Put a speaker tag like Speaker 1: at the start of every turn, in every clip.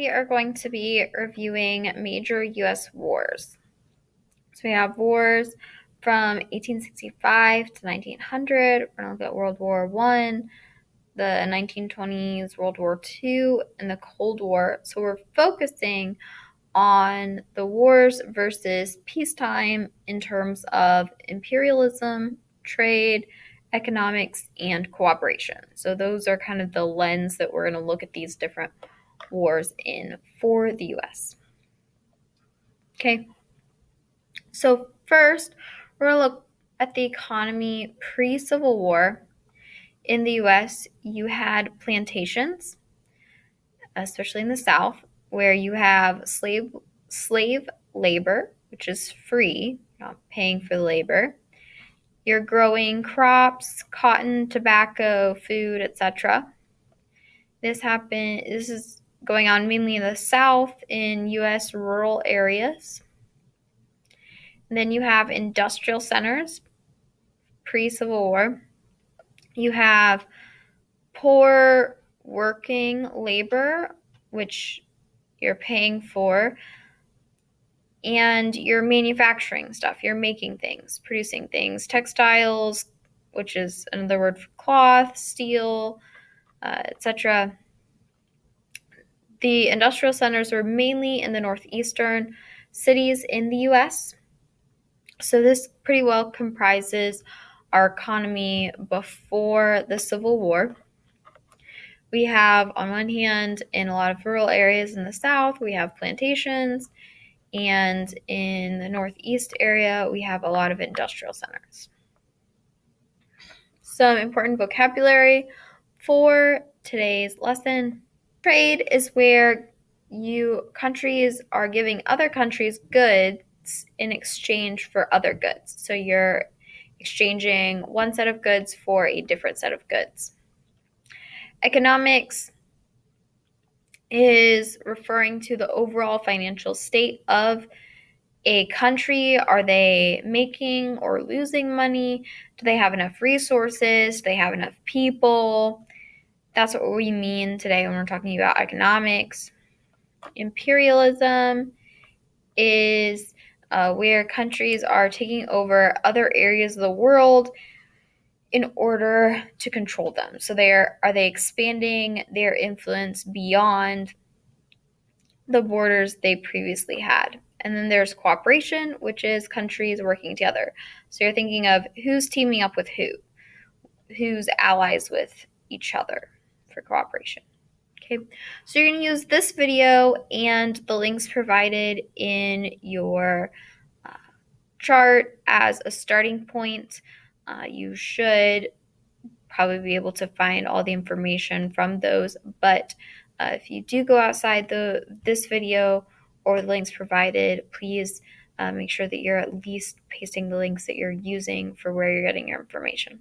Speaker 1: we are going to be reviewing major U.S. wars. So we have wars from 1865 to 1900. We're going to look at World War I, the 1920s, World War II, and the Cold War. So we're focusing on the wars versus peacetime in terms of imperialism, trade, economics, and cooperation. So those are kind of the lens that we're going to look at these different wars in for the US. Okay, so first we're going to look at the economy pre-Civil War. In the US, you had plantations, especially in the South, where you have slave labor, which is free, not paying for the labor. You're growing crops, cotton, tobacco, food, etc. This is going on mainly in the South in US rural areas. And then you have industrial centers pre-Civil War. You have poor working labor, which you're paying for, and you're manufacturing stuff. You're making things, producing things, textiles, which is another word for cloth, steel, etc. The industrial centers were mainly in the northeastern cities in the US. So this pretty well comprises our economy before the Civil War. We have, on one hand, in a lot of rural areas in the South, we have plantations, and in the Northeast area, we have a lot of industrial centers. Some important vocabulary for today's lesson. Trade is where countries are giving other countries goods in exchange for other goods. So you're exchanging one set of goods for a different set of goods. Economics is referring to the overall financial state of a country. Are they making or losing money? Do they have enough resources? Do they have enough people? That's what we mean today when we're talking about economics. Imperialism is where countries are taking over other areas of the world in order to control them. So are they expanding their influence beyond the borders they previously had? And then there's cooperation, which is countries working together. So you're thinking of who's teaming up with who's allies with each other for cooperation. Okay, so you're going to use this video and the links provided in your chart as a starting point. You should probably be able to find all the information from those, but if you do go outside this video or the links provided, please make sure that you're at least pasting the links that you're using for where you're getting your information.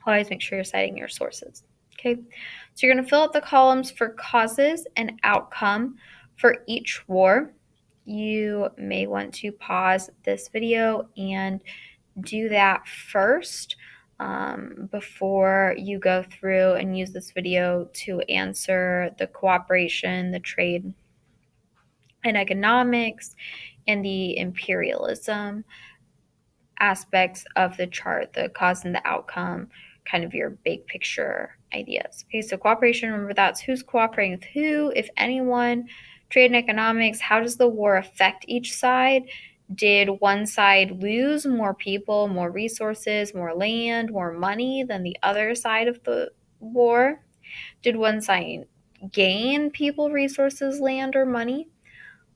Speaker 1: Always make sure you're citing your sources. Okay, so you're going to fill out the columns for causes and outcome for each war. You may want to pause this video and do that first before you go through and use this video to answer the cooperation, the trade, and economics, and the imperialism aspects of the chart, the cause and the outcome, kind of your big picture ideas. Okay, so cooperation, remember that's who's cooperating with who, if anyone. Trade and economics, how does the war affect each side? Did one side lose more people, more resources, more land, more money than the other side of the war? Did one side gain people, resources, land, or money?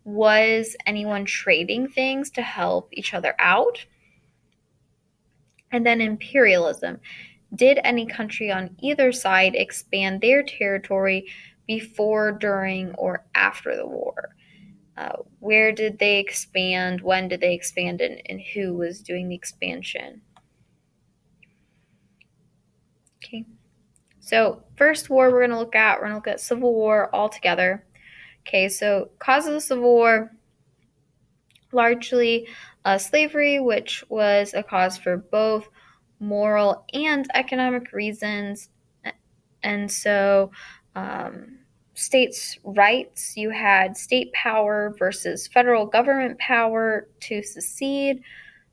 Speaker 1: Was anyone trading things to help each other out? And then imperialism. Did any country on either side expand their territory before, during, or after the war? Where did they expand? When did they expand? And who was doing the expansion? Okay. So first war we're going to look at Civil War altogether. Okay, so cause of the Civil War, largely slavery, which was a cause for both moral and economic reasons. And so states' rights. You had state power versus federal government power to secede.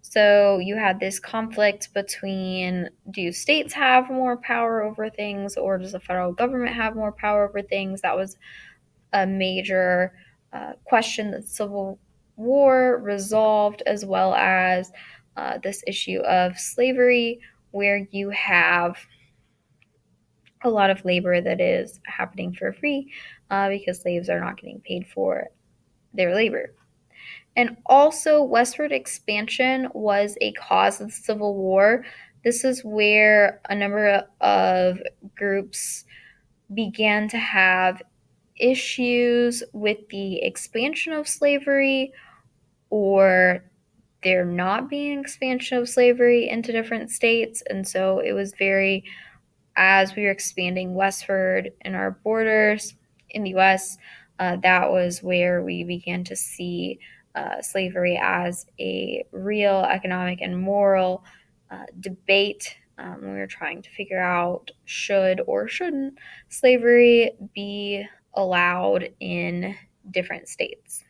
Speaker 1: So you had this conflict between, do states have more power over things, or does the federal government have more power over things? That was a major question that the Civil War resolved, as well as this issue of slavery, where you have a lot of labor that is happening for free because slaves are not getting paid for their labor. And also, westward expansion was a cause of the Civil War. This is where a number of groups began to have issues with the expansion of slavery, or there not being expansion of slavery into different states. And so it was very, as we were expanding westward in our borders in the US, that was where we began to see slavery as a real economic and moral debate when we were trying to figure out should or shouldn't slavery be allowed in different states.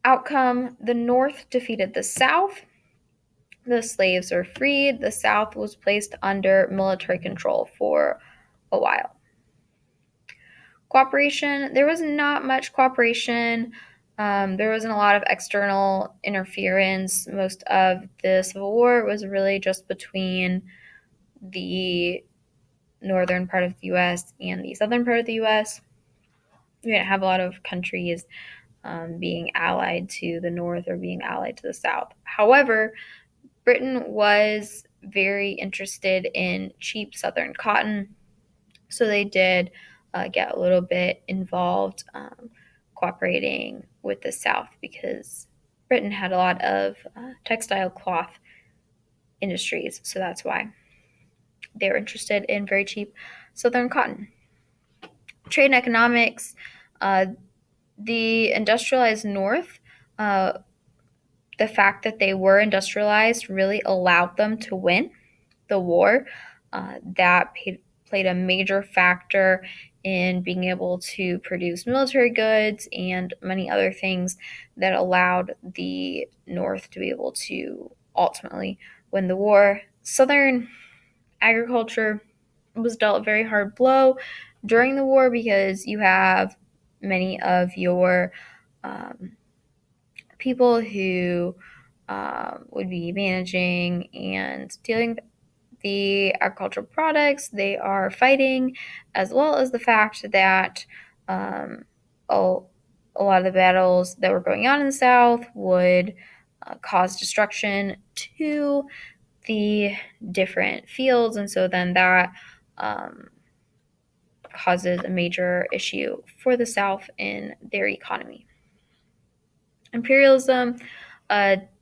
Speaker 1: Outcome: the North defeated the South. The slaves were freed. The South was placed under military control for a while. Cooperation: there was not much cooperation. There wasn't a lot of external interference. Most of the Civil War was really just between the northern part of the U.S. and the southern part of the U.S. We didn't have a lot of countries being allied to the north or being allied to the south. However, Britain was very interested in cheap southern cotton, so they did get a little bit involved cooperating with the South because Britain had a lot of textile cloth industries, so that's why they were interested in very cheap southern cotton. Trade and economics: the industrialized North, the fact that they were industrialized really allowed them to win the war. That played a major factor in being able to produce military goods and many other things that allowed the North to be able to ultimately win the war. Southern agriculture was dealt a very hard blow during the war because you have many of your people who would be managing and dealing the agricultural products. They are fighting, as well as the fact that a lot of the battles that were going on in the South would cause destruction to the different fields, and so then that causes a major issue for the South in their economy. Imperialism: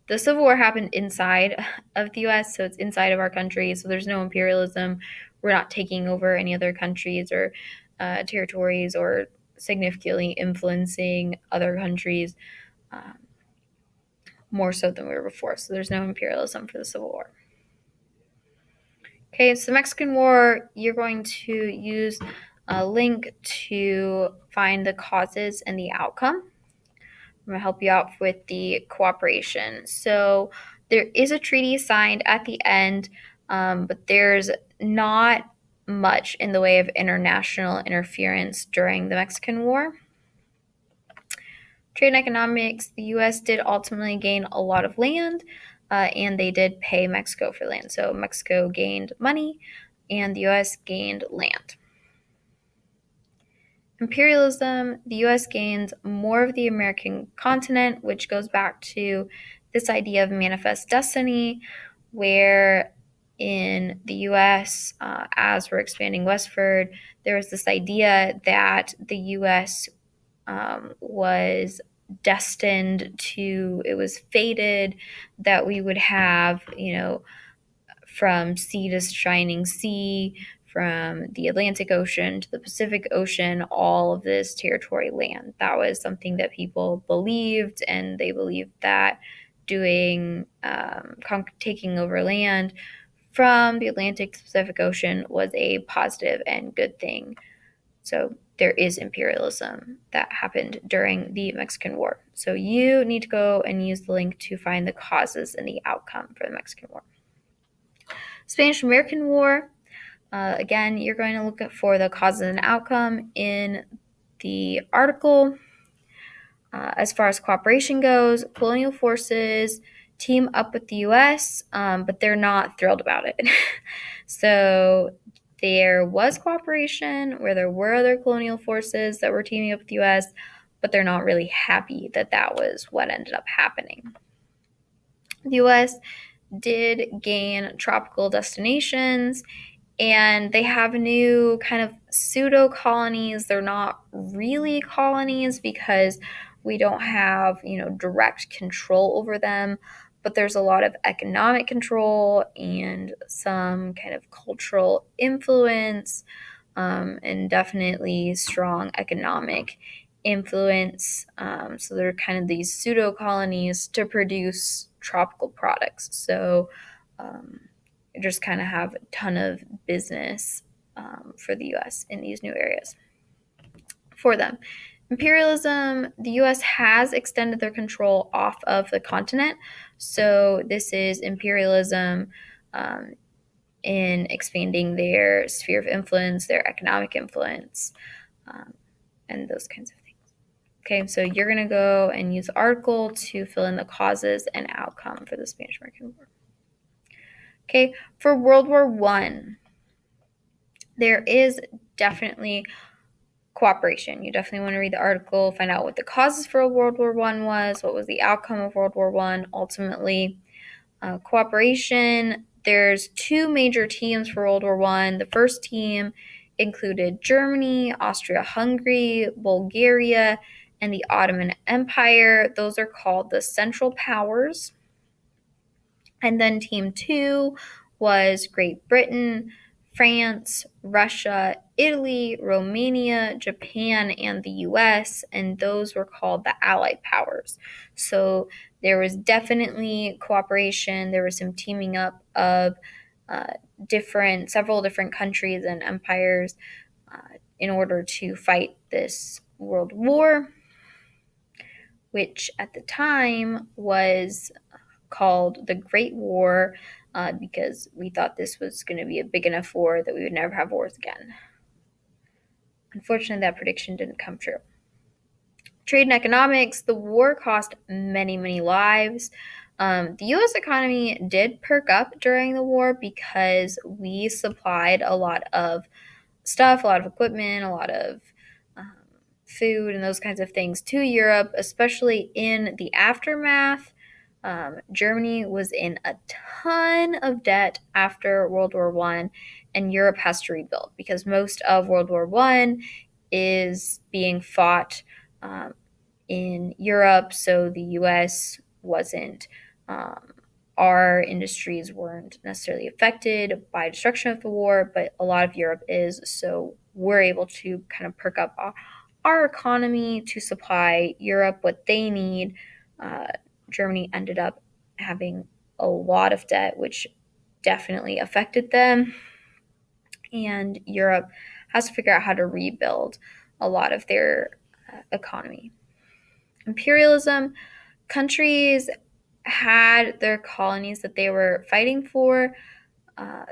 Speaker 1: the Civil War happened inside of the U.S., so it's inside of our country, so there's no imperialism. We're not taking over any other countries or territories or significantly influencing other countries more so than we were before, so there's no imperialism for the Civil War. Okay, so the Mexican War, you're going to use a link to find the causes and the outcome. I'm going to help you out with the cooperation. So there is a treaty signed at the end, but there's not much in the way of international interference during the Mexican War. Trade and economics: the U.S. did ultimately gain a lot of land, and they did pay Mexico for land. So Mexico gained money, and the U.S. gained land. Imperialism: the U.S. gains more of the American continent, which goes back to this idea of manifest destiny, where in the U.S., as we're expanding westward, there was this idea that the U.S. Was destined to, it was fated that we would have, from sea to shining sea, from the Atlantic Ocean to the Pacific Ocean, all of this territory land. That was something that people believed, and they believed that doing taking over land from the Atlantic to the Pacific Ocean was a positive and good thing. So there is imperialism that happened during the Mexican War. So you need to go and use the link to find the causes and the outcome for the Mexican War. Spanish-American War, again, you're going to look for the causes and outcome in the article. As far as cooperation goes, colonial forces team up with the U.S., but they're not thrilled about it. So there was cooperation where there were other colonial forces that were teaming up with the U.S., but they're not really happy that that was what ended up happening. The U.S. did gain tropical destinations, and they have new kind of pseudo colonies. They're not really colonies because we don't have, direct control over them, but there's a lot of economic control and some kind of cultural influence, and definitely strong economic influence. So they're kind of these pseudo colonies to produce tropical products. So just kind of have a ton of business for the US in these new areas for them. Imperialism, the US has extended their control off of the continent. So this is imperialism in expanding their sphere of influence, their economic influence, and those kinds of things. Okay, so you're going to go and use the article to fill in the causes and outcome for the Spanish-American War. Okay, for World War I, there is definitely cooperation. You definitely want to read the article, find out what the causes for World War I was, what was the outcome of World War I ultimately. Cooperation, there's two major teams for World War I. The first team included Germany, Austria-Hungary, Bulgaria, and the Ottoman Empire. Those are called the Central Powers. And then team 2 was Great Britain, France, Russia, Italy, Romania, Japan, and the US, and those were called the Allied Powers. So there was definitely cooperation. There was some teaming up of several different countries and empires in order to fight this world war, which at the time was called the Great War, because we thought this was going to be a big enough war that we would never have wars again. Unfortunately, that prediction didn't come true. Trade and economics, the war cost many, many lives. The U.S. economy did perk up during the war because we supplied a lot of stuff, a lot of equipment, a lot of food and those kinds of things to Europe, especially in the aftermath. Germany was in a ton of debt after World War I, and Europe has to rebuild because most of World War I is being fought in Europe, so the US wasn't. Our industries weren't necessarily affected by destruction of the war, but a lot of Europe is, so we're able to kind of perk up our economy to supply Europe what they need. Germany ended up having a lot of debt, which definitely affected them. And Europe has to figure out how to rebuild a lot of their economy. Imperialism, countries had their colonies that they were fighting for.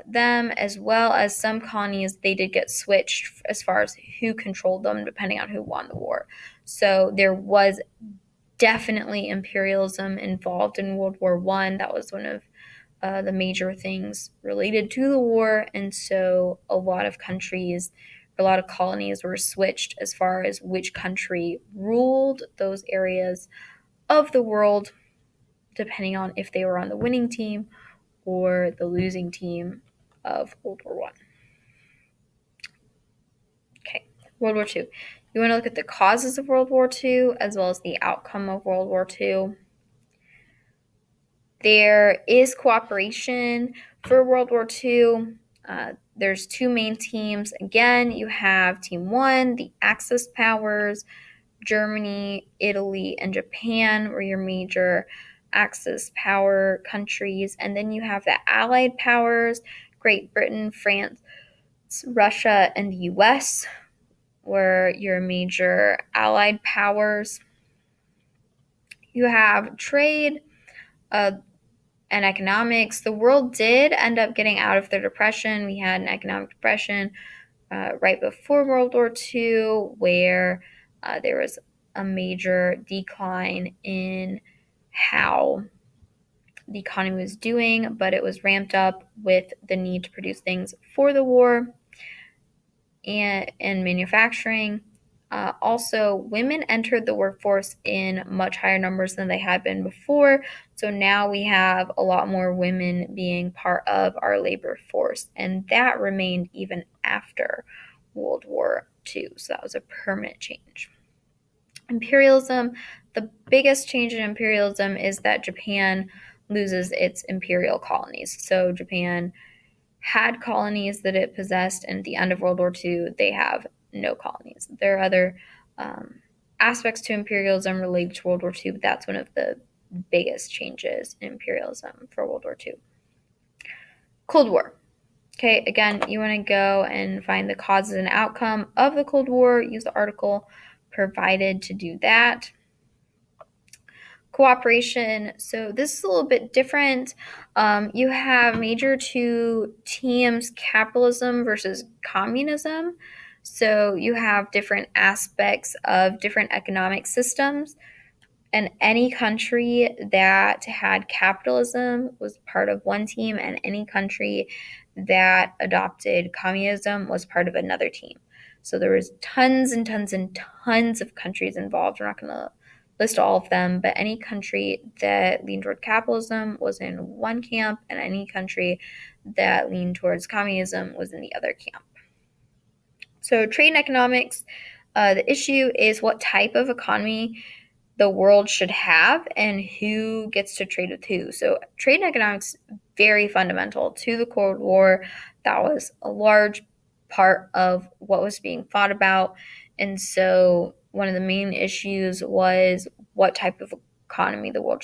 Speaker 1: Them, as well as some colonies, they did get switched as far as who controlled them depending on who won the war. So there was definitely imperialism involved in World War I. That was one of the major things related to the war, and so a lot of countries, a lot of colonies were switched as far as which country ruled those areas of the world, depending on if they were on the winning team or the losing team of World War I. Okay, World War II. You want to look at the causes of World War II as well as the outcome of World War II. There is cooperation for World War II. There's two main teams. Again, you have Team 1, the Axis powers, Germany, Italy, and Japan were your major Axis power countries. And then you have the Allied powers, Great Britain, France, Russia, and the US were your major allied powers. You have trade and economics. The world did end up getting out of the depression. We had an economic depression right before World War II, where there was a major decline in how the economy was doing, but it was ramped up with the need to produce things for the war and manufacturing. Also, women entered the workforce in much higher numbers than they had been before. So now we have a lot more women being part of our labor force. And that remained even after World War II. So that was a permanent change. Imperialism, the biggest change in imperialism is that Japan loses its imperial colonies. So Japan had colonies that it possessed, and at the end of World War II, they have no colonies. There are other aspects to imperialism related to World War II, but that's one of the biggest changes in imperialism for World War II. Cold War. Okay, again, you want to go and find the causes and outcome of the Cold War. Use the article provided to do that. Cooperation. So this is a little bit different. You have major two teams, capitalism versus communism. So you have different aspects of different economic systems. And any country that had capitalism was part of one team, and any country that adopted communism was part of another team. So there was tons and tons and tons of countries involved. We're not going to list all of them, but any country that leaned toward capitalism was in one camp, and any country that leaned towards communism was in the other camp. So trade and economics, the issue is what type of economy the world should have and who gets to trade with who. So trade and economics, very fundamental to the Cold War. That was a large part of what was being fought about. And so one of the main issues was what type of economy the world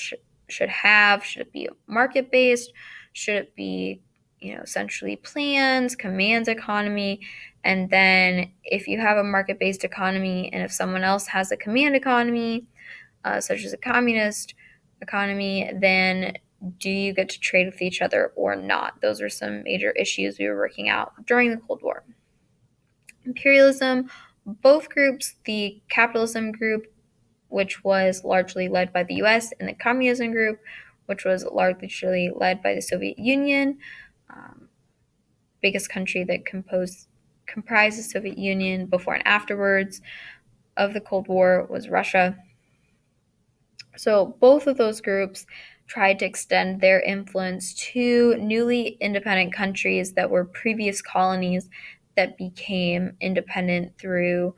Speaker 1: should have. Should it be market-based? Should it be, essentially plans, commands economy? And then if you have a market-based economy and if someone else has a command economy, such as a communist economy, then do you get to trade with each other or not? Those are some major issues we were working out during the Cold War. Imperialism, both groups, the capitalism group, which was largely led by the US, and the communism group, which was largely led by the Soviet Union. Biggest country that comprised the Soviet Union before and afterwards of the Cold War was Russia. So both of those groups tried to extend their influence to newly independent countries that were previous colonies that became independent through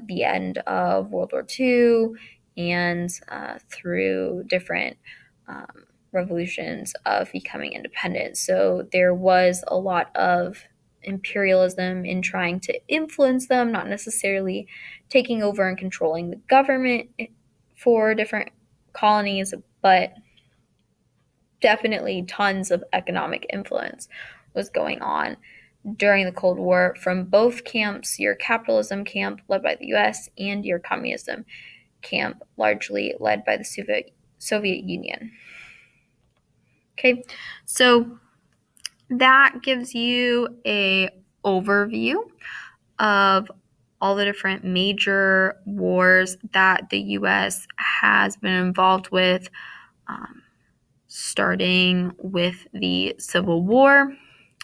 Speaker 1: the end of World War II and through different revolutions of becoming independent. So there was a lot of imperialism in trying to influence them, not necessarily taking over and controlling the government for different colonies, but definitely tons of economic influence was going on during the Cold War from both camps, your capitalism camp led by the US and your communism camp largely led by the Soviet Union. Okay, so that gives you a overview of all the different major wars that the U.S. has been involved with, starting with the Civil War.